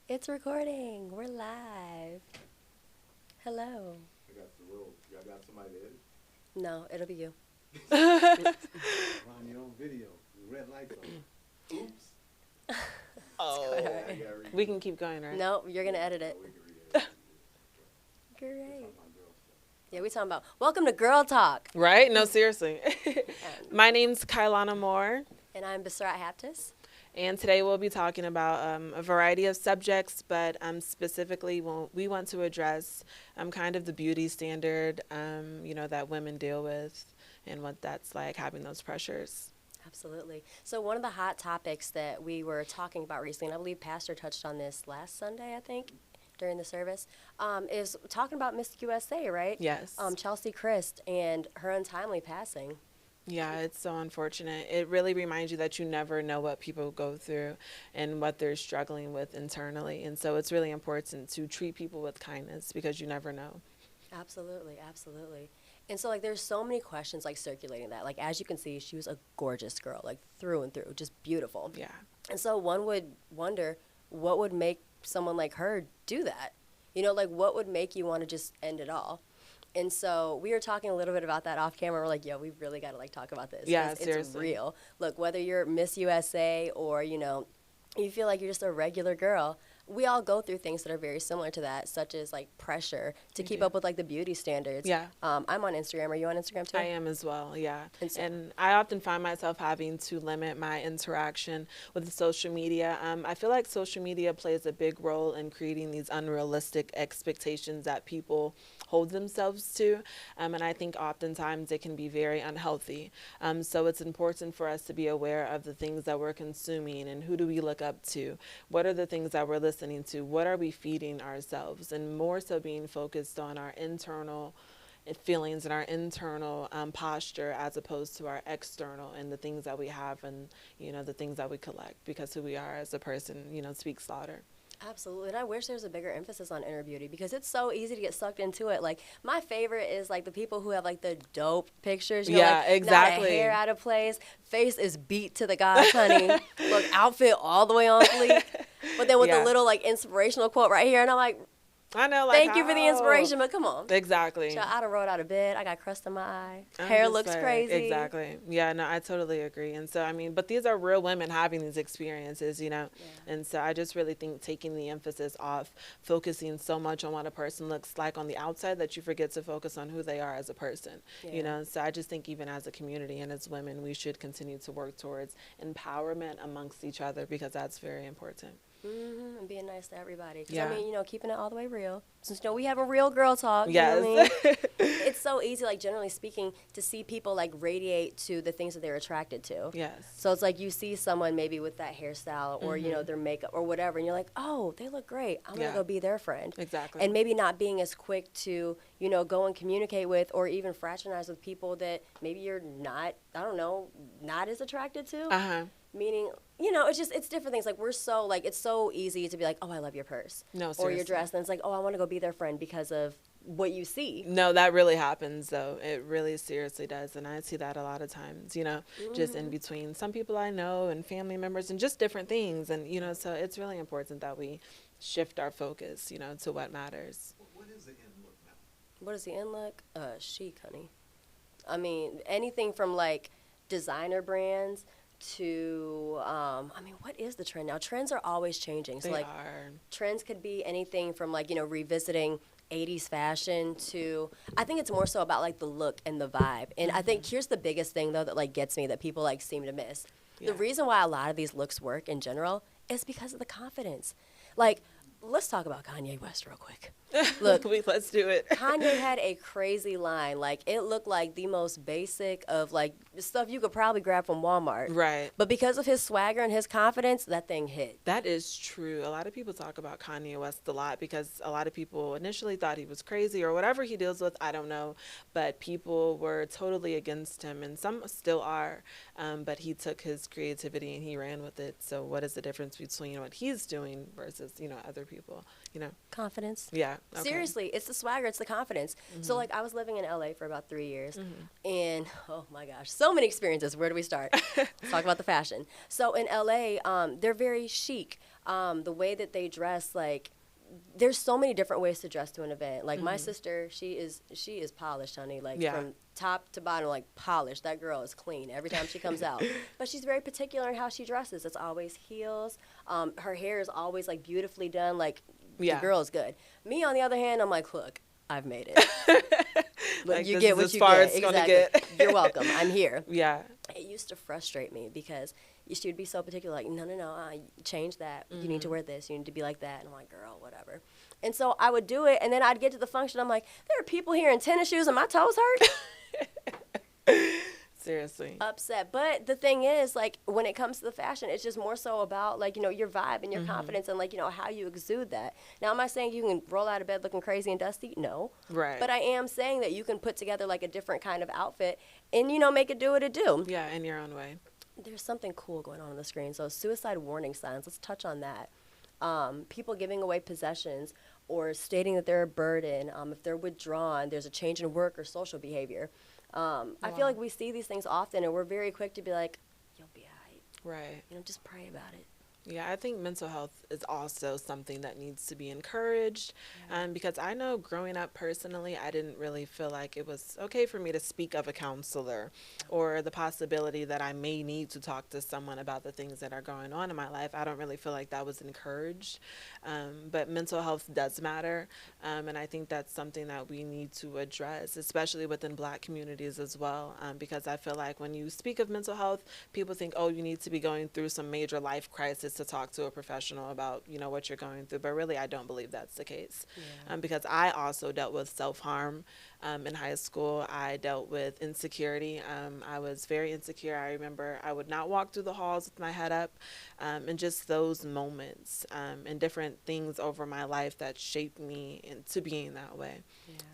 It's recording. We're live. Hello. I got the real. Y'all got somebody to edit? No, it'll be you. On your own video. The red lights on. Oops. All Yeah, right. I gotta read We it. can keep going, right? No, you're gonna edit it. We can re-edit it. Great. Talking about girl stuff. Yeah, we talking about welcome to Girl Talk. Right? No, seriously. Um, My name's Kyana Moore, and I'm Besserat Habtes. and today we'll be talking about a variety of subjects, but specifically we want to address kind of the beauty standard, that women deal with and what that's like, having those pressures. Absolutely. So one of the hot topics that we were talking about recently, and I believe Pastor touched on this last Sunday, I think, during the service, is talking about Miss USA, right? Yes. Chelsea Christ and her untimely passing. Yeah, it's so unfortunate. It really reminds you that you never know what people go through and what they're struggling with internally. And so it's really important to treat people with kindness because you never know. Absolutely, absolutely. And so, like, there's so many questions, like, circulating that. Like, as you can see, she was a gorgeous girl, like, through and through, just beautiful. Yeah. And so one would wonder what would make someone like her do that? You know, like, what would make you want to just end it all? And so we were talking a little bit about that off camera. We're like, yo, we really got to, like, talk about this. Yeah, 'Cause seriously. It's real. Look, whether you're Miss USA or, you know, you feel like you're just a regular girl, we all go through things that are very similar to that, such as like pressure to keep up with like the beauty standards. Yeah. I'm on Instagram. Are you on Instagram too? I am as well, yeah. And so- And I often find myself having to limit my interaction with social media. I feel like social media plays a big role in creating these unrealistic expectations that people hold themselves to. And I think oftentimes it can be very unhealthy. So it's important for us to be aware of the things that we're consuming and who do we look up to? What are the things that we're listening to? What are we feeding ourselves? And more so being focused on our internal feelings and our internal posture as opposed to our external and the things that we have and, the things that we collect, because who we are as a person, speaks louder. Absolutely. And I wish there was a bigger emphasis on inner beauty because it's so easy to get sucked into it. Like, my favorite is like the people who have like the dope pictures. You know, Yeah, like, exactly. Not a hair out of place. Face is beat to the gods, honey. Look, outfit all the way on fleek. But then with Yeah. the little like inspirational quote right here. And I'm like, I know, like, thank you for the inspiration, but come on. Exactly. Child, I done rolled out of bed. I got crust in my eye. I'm Hair just looks like, crazy. Exactly. Yeah, no, I totally agree. And so, but these are real women having these experiences, Yeah. And so I just really think taking the emphasis off focusing so much on what a person looks like on the outside that you forget to focus on who they are as a person, Yeah. So I just think even as a community and as women, we should continue to work towards empowerment amongst each other because that's very important. Mm-hmm. And being nice to everybody. Because, Yeah. I mean, keeping it all the way real. Since, we have a real girl talk. You know Yes. what I mean? It's so easy, like, generally speaking, to see people, like, radiate to the things that they're attracted to. Yes. So it's like you see someone maybe with that hairstyle or, their makeup or whatever, and you're like, oh, they look great. I'm going Yeah. to go be their friend. Exactly. And maybe not being as quick to, go and communicate with or even fraternize with people that maybe you're not, I don't know, not as attracted to. Uh-huh. Meaning, it's different things. Like, we're so, like, it's so easy to be like, oh, I love your purse. No, Or your seriously. dress. And it's like, oh, I want to go be their friend because of what you see. No, that really happens, though. It really seriously does. And I see that a lot of times, just in between some people I know and family members and just different things. And, so it's really important that we shift our focus, to what matters. What is the end look now? What is the end look? Chic, honey. I mean, anything from, like, designer brands to, what is the trend now? Trends are always changing. So, They like, are. trends could be anything from, like, revisiting 80s fashion to, I think it's more so about, like, the look and the vibe. And I think here's the biggest thing, though, that, like, gets me that people, like, seem to miss. Yeah. The reason why a lot of these looks work in general is because of the confidence. Like, let's talk about Kanye West real quick. Look, Let's do it. Kanye had a crazy line. Like, it looked like the most basic of, like, stuff you could probably grab from Walmart. Right. But because of his swagger and his confidence, that thing hit. That is true. A lot of people talk about Kanye West a lot because a lot of people initially thought he was crazy or whatever he deals with, I don't know. But people were totally against him, and some still are. But he took his creativity and he ran with it. So what is the difference between what he's doing versus, other people, Confidence. Yeah. Okay. Seriously, it's the swagger, it's the confidence. So, like, I was living in LA for about 3 years, and oh my gosh, so many experiences. Where do we start? Let's talk about the fashion. So, in LA, they're very chic. the way that they dress, like, there's so many different ways to dress to an event. Like my sister, she is polished, honey. Like from top to bottom, like polished. That girl is clean every time she comes out. But she's very particular in how she dresses. It's always heels. Her hair is always like beautifully done. Like the girl is good. Me, on the other hand, I'm like, look, I've made it. Like, you get what you get. Exactly. You're welcome. I'm here. Yeah. It used to frustrate me because she would be so particular, like, no, change that. You need to wear this. You need to be like that. And I'm like, girl, whatever. And so I would do it, and then I'd get to the function. I'm like, there are people here in tennis shoes and my toes hurt. Seriously. Upset. But the thing is, like, when it comes to the fashion, it's just more so about, like, your vibe and your confidence and, like, how you exude that. Now, am I saying you can roll out of bed looking crazy and dusty? No. Right. But I am saying that you can put together, like, a different kind of outfit and, make it do what it do. Yeah, in your own way. There's something cool going on the screen. So suicide warning signs, let's touch on that. People giving away possessions or stating that they're a burden. If they're withdrawn, there's a change in work or social behavior. I feel like we see these things often, and we're very quick to be like, you'll be all right. Right. Just pray about it. Yeah, I think mental health is also something that needs to be encouraged, because I know growing up personally, I didn't really feel like it was okay for me to speak of a counselor or the possibility that I may need to talk to someone about the things that are going on in my life. I don't really feel like that was encouraged, but mental health does matter, and I think that's something that we need to address, especially within Black communities as well, because I feel like when you speak of mental health, people think, oh, you need to be going through some major life crisis to talk to a professional about, what you're going through. But really, I don't believe that's the case, because I also dealt with self-harm in high school. I dealt with insecurity. I was very insecure. I remember I would not walk through the halls with my head up, and just those moments and different things over my life that shaped me into being that way.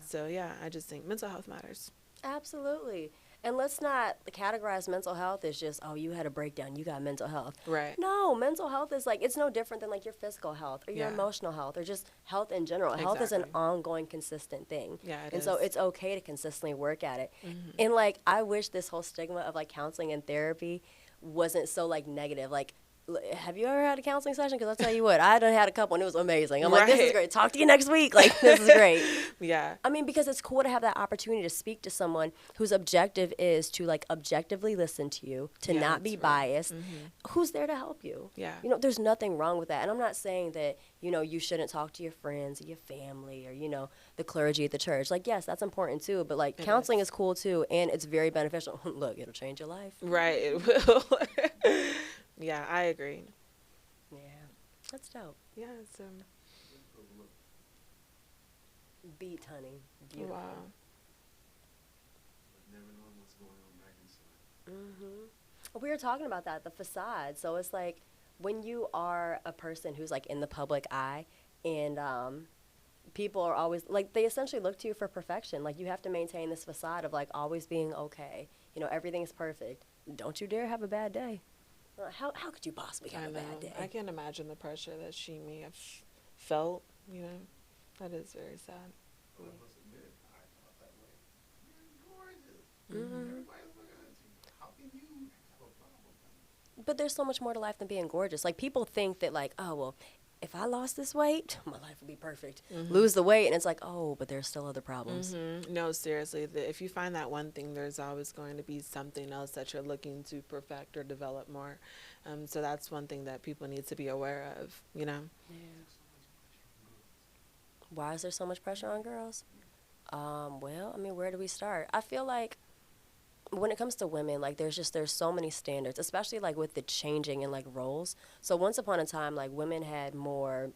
So, I just think mental health matters. Absolutely. And let's not categorize mental health as just, oh, you had a breakdown, you got mental health. Right. No, mental health is like, it's no different than like your physical health or your emotional health or just health in general. Health is an ongoing, consistent thing. Yeah, it and is. so it's okay to consistently work at it. And like, I wish this whole stigma of like counseling and therapy wasn't so like negative. Like, have you ever had a counseling session? Because I'll tell you what, I done had a couple and it was amazing. I'm like, this is great. Talk to you next week. Like, this is great. Yeah. I mean, because it's cool to have that opportunity to speak to someone whose objective is to like objectively listen to you, to not be biased, who's there to help you. Yeah. There's nothing wrong with that. And I'm not saying that, you shouldn't talk to your friends or your family or, the clergy at the church. Like, yes, that's important too. But like, counseling is cool too. And it's very beneficial. Look, it'll change your life. Right. It will. Yeah, I agree. Yeah. That's dope. Yeah, it's Beat, honey. Beautiful. wow. Never knowing what's going on back inside. We were talking about that, the facade. So it's like when you are a person who's like in the public eye and people are always like, they essentially look to you for perfection. Like you have to maintain this facade of like always being okay. Everything's perfect. Don't you dare have a bad day. How could you possibly have a bad day? I can't imagine the pressure that she may have felt, That is very sad. Well, I must admit, I thought that way. You're gorgeous. Everybody's looking at you. How can you have a problem? But there's so much more to life than being gorgeous. Like people think that like, oh, well, if I lost this weight, my life would be perfect. Lose the weight, and it's like, oh, but there's still other problems. No, seriously. If you find that one thing, there's always going to be something else that you're looking to perfect or develop more. So that's one thing that people need to be aware of, Yeah. Why is there so much pressure on girls? Well, I mean, where do we start? I feel like when it comes to women, like there's so many standards, especially like with the changing in like roles. So once upon a time, like women had more,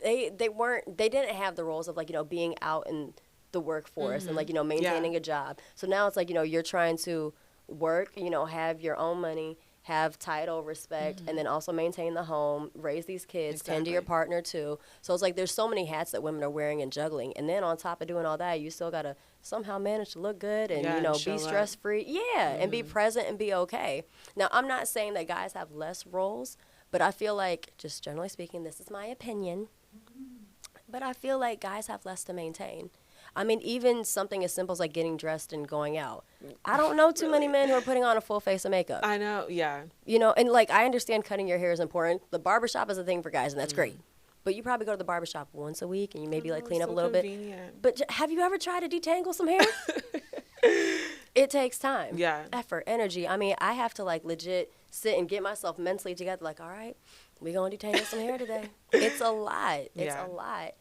they didn't have the roles of like, being out in the workforce and like, maintaining a job. So now it's like, you're trying to work, have your own money, have title, respect, and then also maintain the home, raise these kids, tend to your partner too. So it's like there's so many hats that women are wearing and juggling. And then on top of doing all that, you still got to somehow manage to look good and, be stress-free. Yeah, and be present and be okay. Now, I'm not saying that guys have less roles, but I feel like, just generally speaking, this is my opinion, but I feel like guys have less to maintain. I mean, even something as simple as like getting dressed and going out. I don't know too many men who are putting on a full face of makeup. I know, yeah. You know, and like I understand cutting your hair is important. The barbershop is a thing for guys, and that's great. But you probably go to the barbershop once a week and you maybe like clean up a little bit. But have you ever tried to detangle some hair? It takes time, Yeah. effort, energy. I mean, I have to like legit sit and get myself mentally together. Like, all right, we're gonna detangle some hair today. It's a lot. It's Yeah. a lot.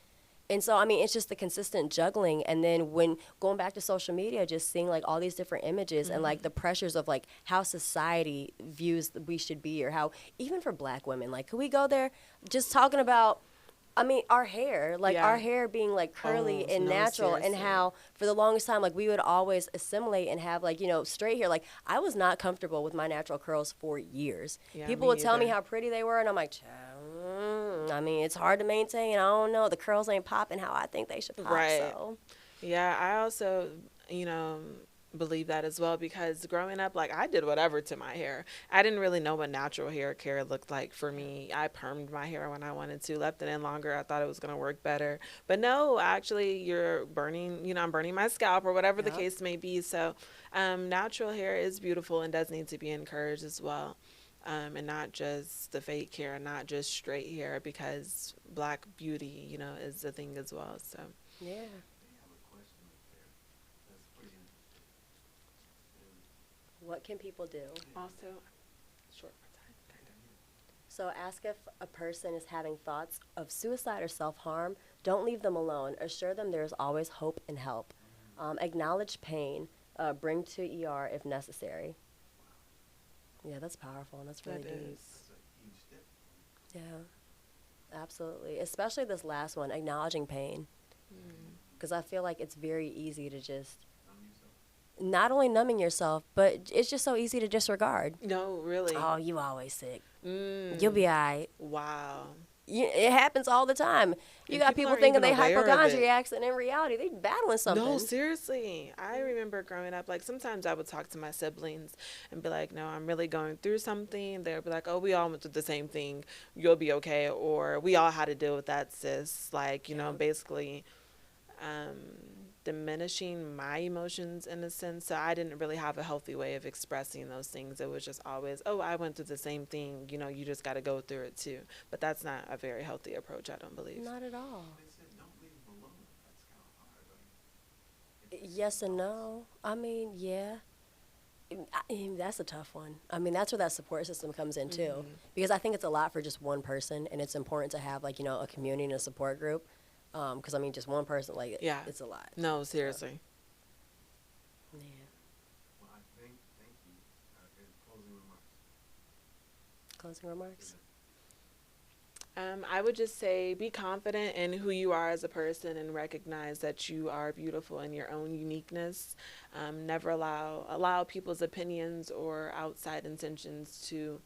And so, I mean, it's just the consistent juggling. And then when going back to social media, just seeing like all these different images and like the pressures of like how society views we should be, or how even for black women, like, could we go there just talking about, I mean, our hair, like Yeah. our hair being like curly Oh, and no, natural, and seriously. how for the longest time, like we would always assimilate and have like, you know, straight hair. Like I was not comfortable with my natural curls for years. Yeah, People me would tell me either. how pretty they were, and I'm like, I mean, it's hard to maintain. I don't know. The curls ain't popping how I think they should pop. Right. So Yeah, I also, believe that as well, because growing up, like, I did whatever to my hair. I didn't really know what natural hair care looked like for me. I permed my hair when I wanted to, left it in longer. I thought it was going to work better. But no, actually, you're burning, I'm burning my scalp or whatever the Yep. case may be. So natural hair is beautiful and does need to be encouraged as well. And not just the fake hair, and not just straight hair, because black beauty, is a thing as well. So. yeah. They have a question up there. That's pretty interesting. What can people do? Also, short time, kind of. So ask if a person is having thoughts of suicide or self-harm. Don't leave them alone. Assure them there is always hope and help. Acknowledge pain. Bring to ER if necessary. Yeah, that's powerful, and that's really That deep. is. That's a huge step. Yeah, absolutely. Especially this last one, acknowledging pain. Because I feel like it's very easy to just Numb yourself. not only numbing yourself, but it's just so easy to disregard. No, really. Oh, you always sick. Mm. You'll be all right. Wow. It happens all the time. You And got people people aren't thinking even they aware of it. hypochondriacs, and in reality, they battling something. No, seriously. I remember growing up, like, sometimes I would talk to my siblings and be like, no, I'm really going through something. They'd be like, oh, we all went through the same thing. You'll be okay. Or we all had to deal with that, sis. Like, basically diminishing my emotions in a sense. So I didn't really have a healthy way of expressing those things. It was just always, oh, I went through the same thing. You just got to go through it too. But that's not a very healthy approach, I don't believe. Not at all. They said don't leave them alone. That's kind of hard. Like, Yes and no. I mean, yeah. That's a tough one. I mean, that's where that support system comes in too. Because I think it's a lot for just one person, and it's important to have like, a community and a support group. Because I mean, just one person, like, Yeah. it's a lot. No, seriously. Yeah. well, I thank you. And closing remarks. Closing remarks. I would just say be confident in who you are as a person and recognize that you are beautiful in your own uniqueness. Never allow people's opinions or outside intentions to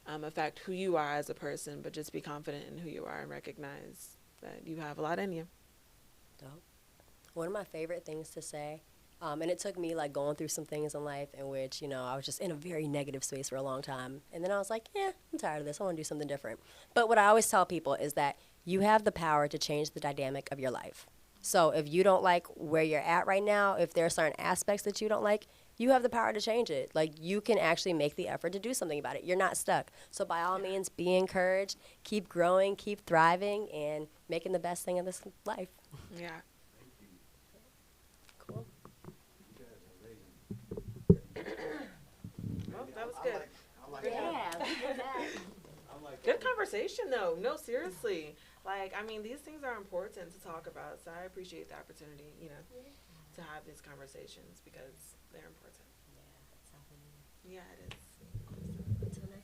affect who you are as a person, but just be confident in who you are and recognize that you have a lot in you. Dope. One of my favorite things to say, and it took me like going through some things in life in which, I was just in a very negative space for a long time. And then I was like, yeah, I'm tired of this. I want to do something different. But what I always tell people is that you have the power to change the dynamic of your life. So if you don't like where you're at right now, if there are certain aspects that you don't like, you have the power to change it. Like, you can actually make the effort to do something about it. You're not stuck. So by all means, be encouraged, keep growing, keep thriving, and making the best thing of this life. Yeah. Thank you. Cool. You guys are amazing. Well, that was good. I like that. I like Good conversation, though. No, seriously. Like, I mean, these things are important to talk about, so I appreciate the opportunity, to have these conversations because they're important.